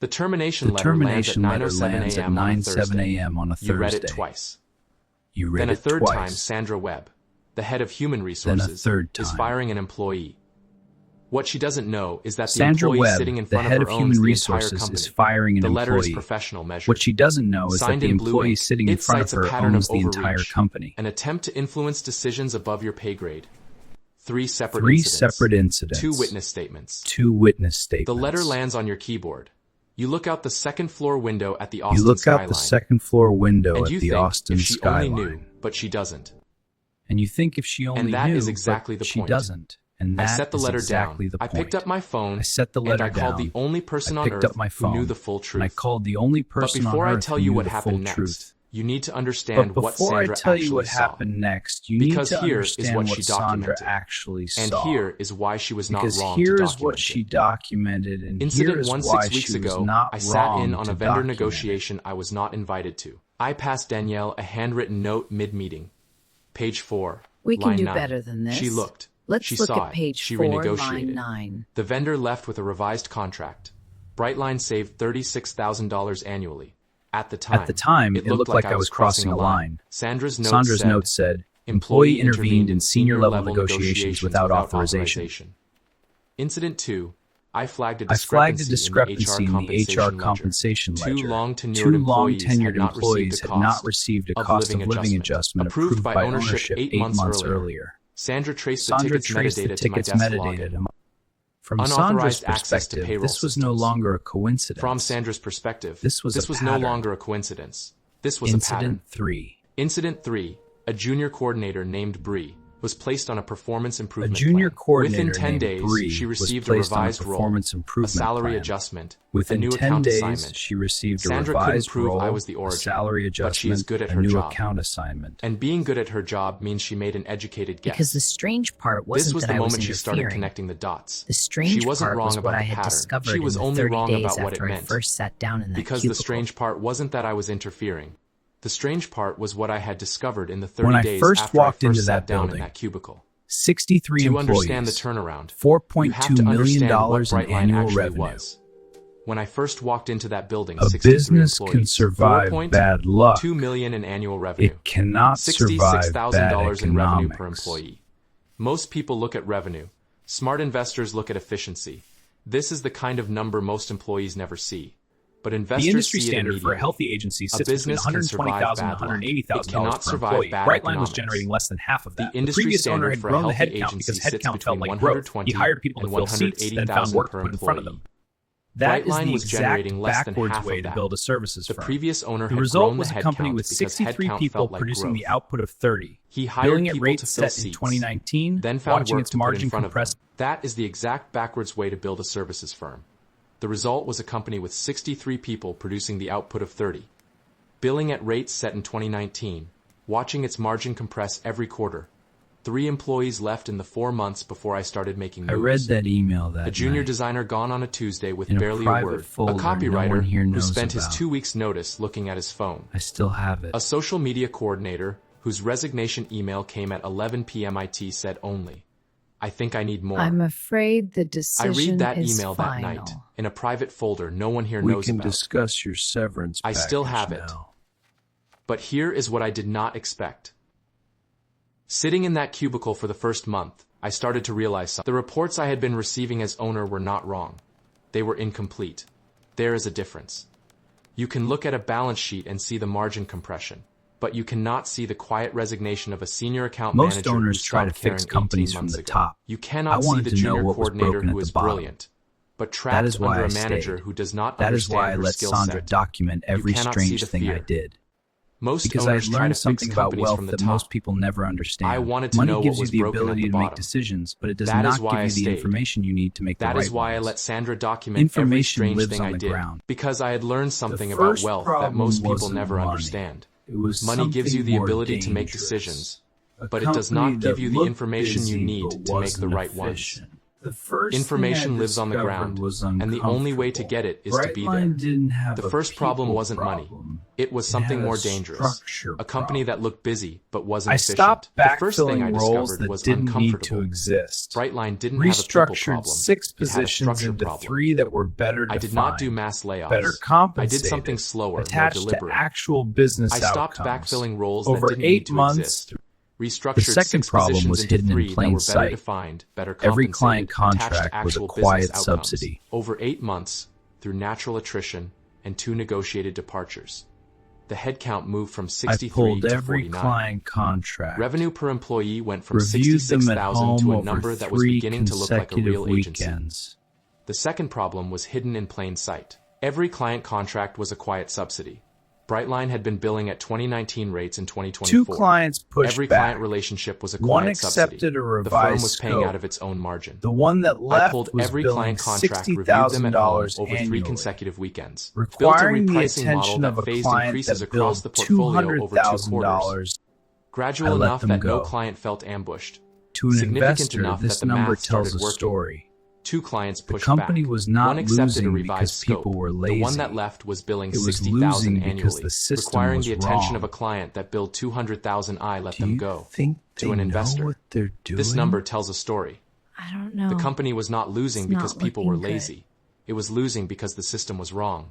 The termination letter lands at 9:07 a.m. on a Thursday. You read it twice. Then a third time, Sandra Webb, the head of human resources, is firing an employee. What she doesn't know is that the employee sitting in front of her owns the entire company. The letter is professional measure. What she doesn't know is that the employee sitting in front of her owns the entire company. An attempt to influence decisions above your pay grade. Three separate incidents. Two witness statements. The letter lands on your keyboard. You look out the second floor window at the Austin skyline. And you think if she only knew, but she doesn't. And you think if she only knew, and that is exactly the she point. doesn't. And I set the letter down. I picked up my phone. And I called the only person on earth who knew the full truth. But before I tell you what happened next, you need to understand what Sandra actually saw. Because here is what she documented. And here is why she was not wrong to document it. Incident 1 6 weeks ago, I sat in on a vendor negotiation I was not invited to. I passed Danielle a handwritten note mid-meeting. Page 4, We can line do 9. better than this. She looked. Let's She look saw at it. page She 4, renegotiated. line 9. The vendor left with a revised contract. Brightline saved $36,000 annually. At the time, it looked like I was crossing a line. Sandra's note said, employee intervened in senior-level negotiations without authorization. Incident 2, I flagged a I flagged a discrepancy in the HR compensation ledger. Two long-tenured employees had not received a cost of living adjustment approved by ownership 8 months earlier. Sandra traced the ticket's metadata. From Sandra's perspective, this was no longer a coincidence. From Sandra's perspective, this was no longer a coincidence. This was a pattern. Incident 3, a junior coordinator named Bree was placed on a performance improvement plan. Within 10 days, she received a revised role, a salary adjustment, a new account assignment. Sandra couldn't prove I was the origin, but she is good at her job. And being good at her job means she made an educated guess. Because the strange part wasn't that I was This was the moment she started interfering. connecting the dots. The strange She wasn't part wrong was about what I the had pattern. discovered She was in the only 30 wrong days about what after it I meant. first sat down in that Because cubicle. the strange part wasn't that I was interfering. The strange part was what I had discovered in the 30 When days I first after walked I into first that sat down in building, that cubicle. 63 To employees, understand the turnaround, $4.2 million in annual revenue. Was. When I first walked into that building, A 63 business employees, can survive bad luck. $2 million in annual revenue. It cannot survive bad $66,000 in revenue per economics. employee. Most people look at revenue. Smart investors look at efficiency. This is the kind of number most employees never see. But investors The industry see it standard for a immediately. healthy agency A sits between business can survive $120,000 bad and luck. It $180,000 cannot per survive employee. bad Brightline was economics. generating less than half of that. The industry previous owner standard had for a grown the healthy headcount agency because sits headcount felt between like growth. 120 He hired people to and fill seats, then found work to put in front of them. That is Brightline the was exact generating less than backwards half way of to that. build a services The firm. previous owner The had result grown was the a company headcount with because 63 headcount people felt like producing the growth. output of 30. He hired Billing at people rates to fill set in seats, 2019, then found watching work its to put in margin front of compress. them. That is the exact backwards way to build a services firm. The result was a company with 63 people producing the output of 30. Billing at rates set in 2019, watching its margin compress every quarter. 3 employees left in the 4 months before I started making moves. I read that email that A junior night. designer gone on a Tuesday with In a barely a private word. folder A no copywriter one here who knows spent his about. 2 weeks' notice looking at his phone. I still have it. A social media coordinator whose resignation email came at 11 p.m. IT said only, "I think I need more." I'm afraid the I decision read that is email final. that night in a private folder no one here We knows can about. discuss your severance I still package have it. now. But here is what I did not expect. Sitting in that cubicle for the first month, I started to realize something. The reports I had been receiving as owner were not wrong. They were incomplete. There is a difference. You can look at a balance sheet and see the margin compression, but you cannot see the quiet resignation of a senior account Most manager owners who try to stopped fix caring companies 18 from months the ago. top. You I cannot see wanted the to know junior what was coordinator broken who at is the bottom. brilliant, but That trapped is why under I a manager stayed. who does not That is why I understand her let skill Sandra set. document every cannot see strange the thing I fear. did. Most Because I owners had try learned to fix something about companies wealth from the that top. most people never understand. I wanted to Money know gives what you was the broken at ability the to make bottom. decisions, but it does That not is why give I you the stayed. information you need to make That the right is why I ones. let Sandra document every Information strange lives thing on I the did, ground. because I had learned something The about first wealth that problem most people wasn't never money. understand. It was Money gives you something the more ability to make dangerous. decisions, A but it does company not give that you the looked information you busy need but to make the wasn't right ones. efficient. The first Information lives on the ground, and the only way to get it is to be there. The first problem wasn't money. It was something more dangerous. A company that looked busy but wasn't efficient. I stopped The first thing I backfilling roles discovered was that didn't need to uncomfortable. exist. Brightline didn't have a people Restructured problem. 6 It had a positions structure into problem. 3 that were better defined, I did not do mass layoffs. better I compensated, did something slower, more attached to deliberate. actual business I stopped outcomes. backfilling roles Over that didn't need 8 to months, exist. Restructured the second 6 problem positions was into hidden in 3 that plain were better sight. defined, better Every compensated, client attached to contract was a actual quiet business outcomes. subsidy. Over 8 months, through natural attrition and 2 negotiated departures, the headcount moved from I 63 pulled to every 49. client contract, Revenue per employee went from reviewed them at 66,000 home to a over number that was 3 beginning to look like a real consecutive agency. weekends. The second problem was hidden in plain sight. Every client contract was a quiet subsidy. Brightline had been billing at 2019 rates in 2024. 2 clients pushed Every back. client relationship was a One quiet accepted subsidy. a revised The firm was paying scope. out of its own margin. The one that I left pulled was every billing client contract, reviewed them at home $60,000 over 3 annually, consecutive weekends. requiring Built the a repricing attention model of that a phased client increases that across billed the portfolio over 2 quarters. $200,000. Gradual I let enough them that no go. client felt ambushed. To an Significant investor, enough this that the number math tells started a working. story. 2 clients The pushed company back. was not One accepted a losing revised because people scope. were lazy. The one that left was billing It was 60,000 losing because annually, the system requiring was the attention of wrong. a client that billed 200,000. I let Do them you go. think To they an know investor, what they're doing? this number tells a story. I don't know. The company was not losing It's because not people were looking good. lazy. It was losing because the system was wrong.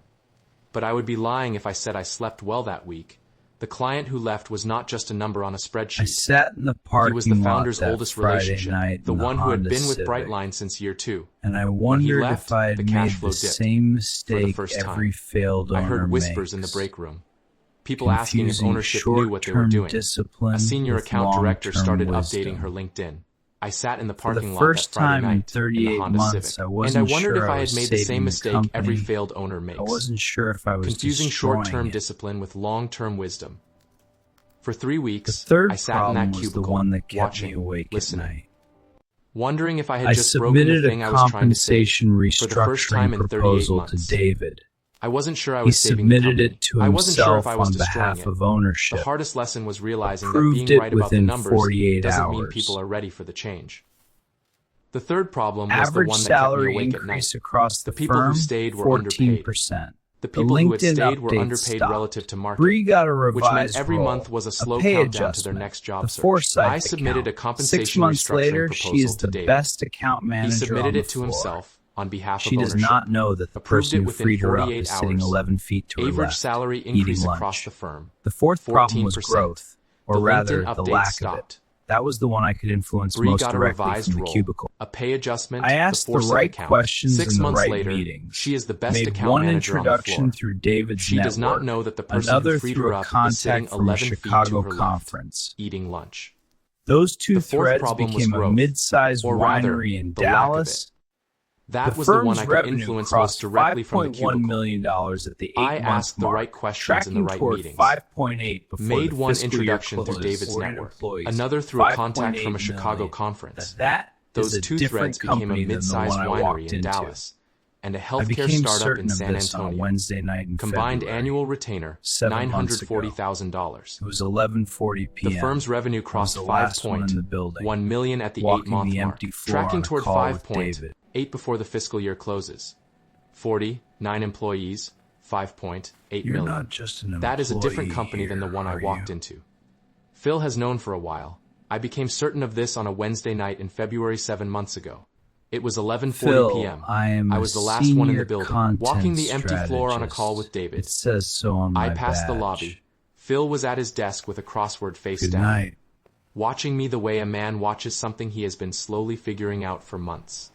But I would be lying if I said I slept well that week. The client who left was not just a number on a I spreadsheet. sat in the He parking was the lot founder's that oldest Friday relationship, night the in one who had Honda been with Civic, Brightline since year 2. and I When he wondered left, if I had the made cash the flow dipped same for the mistake first every time. failed I owner heard whispers makes. in the break room. People asking if Confusing ownership knew what they were short-term doing. discipline A senior with account director long-term started wisdom. updating her LinkedIn. I sat in the For the parking lot that first Friday time in night in the 38 Honda months, Civic, I and wasn't I wondered sure if I I was had made the saving same the mistake every company. failed owner makes. I wasn't sure if I was Confusing destroying short-term it. discipline with long-term wisdom. For 3 The weeks, third I sat in problem that was the cubicle, one that kept watching, me awake listening, at night. wondering if I had I just broken the submitted thing a I was trying to save. compensation For the first time restructuring in 38 proposal to months. David. I wasn't sure I He was saving the submitted company. it to I wasn't sure if himself I was on destroying behalf it. of ownership. The hardest lesson was realizing that Approved being it right about the within numbers 48 doesn't mean hours. people are ready for the change. The third problem was the Average one that kept me salary awake at night. increase across The the people firm, who stayed were underpaid. 14%. The people who had LinkedIn stayed were update underpaid stopped. relative to market, Bree got a which meant revised every role, month was a slow pay countdown to their adjustment, next job the search. foresight I submitted account. a compensation 6 months restructuring later, proposal she is to the David. best account He manager submitted on the it to floor. himself on behalf She of does ownership. not know that the Approved person it who within freed her up 48 is sitting hours. 11 feet to her Average left, salary eating increase lunch. across the firm. The fourth problem was 14%. growth, or The rather, LinkedIn the update lack of it. stopped. That was the one I could influence Bree most got a directly revised from the role, cubicle. a pay adjustment, I asked the the foresight right account. questions 6 in the months right later, meetings. she is the best Made account one manager on the introduction floor. through David's She network. does not know that the person Another who freed through her a up is sitting contact from a 11 feet to Chicago her left, conference. eating lunch. Those two The fourth threads problem was became a growth, mid-sized or rather, winery in the lack of Dallas. That The was the one firm's I could revenue influence most crossed directly from the $5.1 cubicle. million at the 8-month I asked the mark, right questions tracking in the right toward meetings. 5.8 before Made the one fiscal introduction year through closed. David's network, Employees, another through a contact from a 5.8 Chicago million. conference. That Those is a two different threads became a company than the mid-sized one I winery walked in into. Dallas and a I healthcare became startup certain in of San this on a Antonio. Wednesday night in Combined February. annual retainer, 7 months ago. $940,000. It was 11:40 p.m. The firm's revenue crossed I was the last one in the building, 5.1 million at the walking 8-month the mark, empty floor tracking on a toward call with David. 5.8 before the fiscal year closes. 49 employees, 5.8 You're million. not just an employee. That is a different company than the here, one I are walked you? into. Phil has known for a while. I became certain of this on a Wednesday night in February 7 months ago. It was 11:40 Phil, p.m. I was the last one in the senior building, walking the empty content floor on a strategist. call with David. It says so on my I passed the badge. lobby. Phil was at his desk with a crossword face Good down, night. watching me the way a man watches something he has been slowly figuring out for months.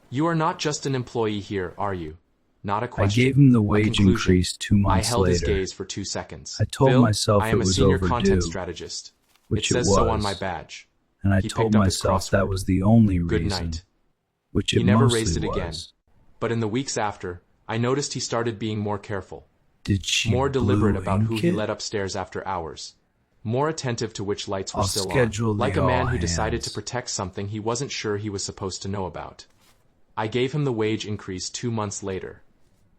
You are not just an employee here, are you? Not a I question. gave him the A wage conclusion. increase 2 I months held his later, gaze for 2 seconds. I told Phil, myself I am it a was senior overdue, content strategist. which It it says so on was. my badge. and I He told picked up his myself that crossword. was the only Good reason, night. which He it never mostly raised it was. again. But in the weeks after, I noticed he started being more careful, Did she more deliberate blue about who ink he it? let upstairs after hours, more attentive to which lights were I'll still schedule on, the like a man all who decided to hands. protect something he wasn't sure he was supposed to know about. I gave him the wage increase 2 months later.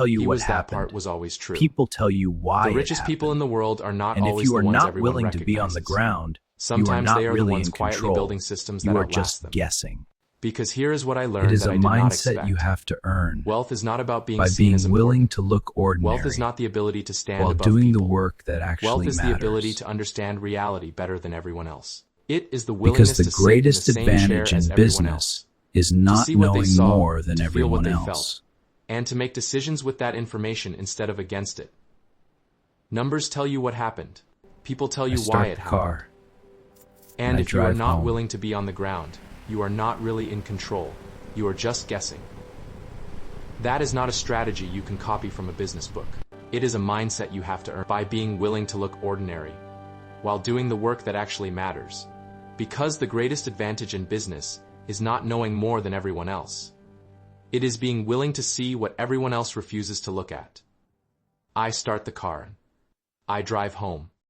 tell you he what was that happened. part was always true. People tell you why The it richest people in happened. the world are not And always if you the are ones not everyone willing to be on the recognizes. ground, you are Sometimes not they are the really ones in quietly control. building systems You that are outlast just them. guessing. Because here is what I It learned is that a I did not mindset expect. you have to earn Wealth is not about being by seen as being willing important. to look ordinary Wealth is not the ability to stand while above doing the people. work that Wealth actually is the ability matters. to understand reality better than everyone else. It is the Because willingness the to sit in the greatest same chair advantage as in everyone business else, is to not see what they knowing saw, more than to feel what everyone they else. felt, and to make decisions with that information instead of against it. Numbers tell you what happened. People tell I you why start it the happened. car, And I if you are drive not home. willing to be on the ground, you are not really in control. You are just guessing. That is not a strategy you can copy from a business book. It is a mindset you have to earn by being willing to look ordinary, while doing the work that actually matters. Because the greatest advantage in business is not knowing more than everyone else. It is being willing to see what everyone else refuses to look at. I start the car. I drive home.